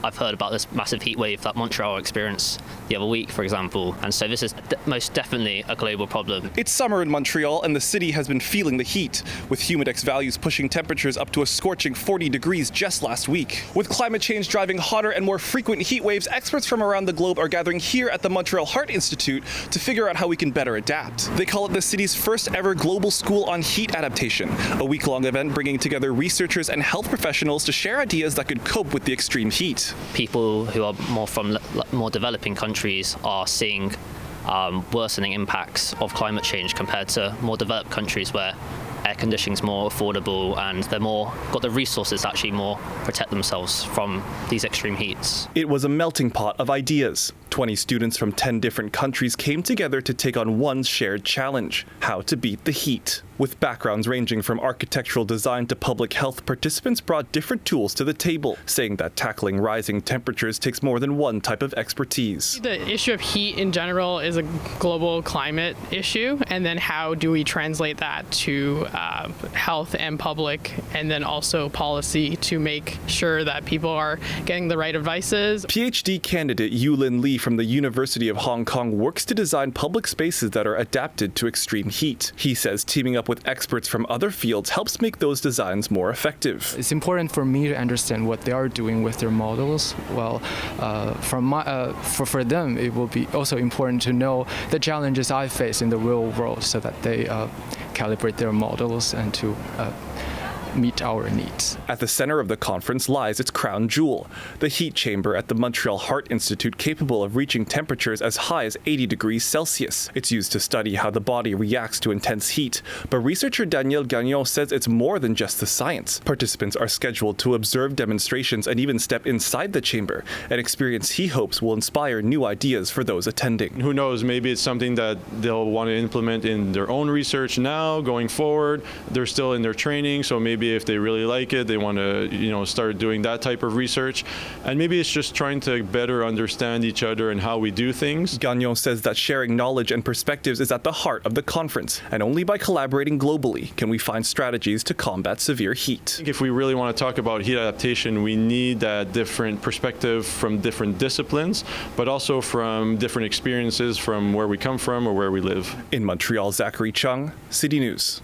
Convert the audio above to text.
I've heard about this massive heat wave that Montreal experienced the other week, for example. And so this is most definitely a global problem. It's summer in Montreal, and the city has been feeling the heat, with humidex values pushing temperatures up to a scorching 40 degrees just last week. With climate change driving hotter and more frequent heat waves, experts from around the globe are gathering here at the Montreal Heart Institute to figure out how we can better adapt. They call it the city's first ever global school on heat adaptation, a week-long event bringing together researchers and health professionals to share ideas that could cope with the extreme heat. People who are more from more developing countries are seeing worsening impacts of climate change compared to more developed countries where air conditioning is more affordable and they're got the resources to actually more protect themselves from these extreme heats. It was a melting pot of ideas. 20 students from 10 different countries came together to take on one shared challenge: how to beat the heat. With backgrounds ranging from architectural design to public health, participants brought different tools to the table, saying that tackling rising temperatures takes more than one type of expertise. The issue of heat in general is a global climate issue, and then how do we translate that to health and public, and then also policy to make sure that people are getting the right advices. PhD candidate Yulin Lee from the University of Hong Kong works to design public spaces that are adapted to extreme heat. He says teaming up with experts from other fields helps make those designs more effective. It's important for me to understand what they are doing with their models. Well, for them, it will be also important to know the challenges I face in the real world so that they calibrate their models and to meet our needs. At the center of the conference lies its crown jewel, the heat chamber at the Montreal Heart Institute, capable of reaching temperatures as high as 80 degrees Celsius. It's used to study how the body reacts to intense heat, but researcher Daniel Gagnon says it's more than just the science. Participants are scheduled to observe demonstrations and even step inside the chamber, an experience he hopes will inspire new ideas for those attending. Who knows, maybe it's something that they'll want to implement in their own research now, going forward. They're still in their training, so maybe if they really like it, they want to, start doing that type of research. And maybe it's just trying to better understand each other and how we do things. Gagnon says that sharing knowledge and perspectives is at the heart of the conference, and only by collaborating globally can we find strategies to combat severe heat. If we really want to talk about heat adaptation, we need that different perspective from different disciplines, but also from different experiences from where we come from or where we live. In Montreal, Zachary Cheung, City News.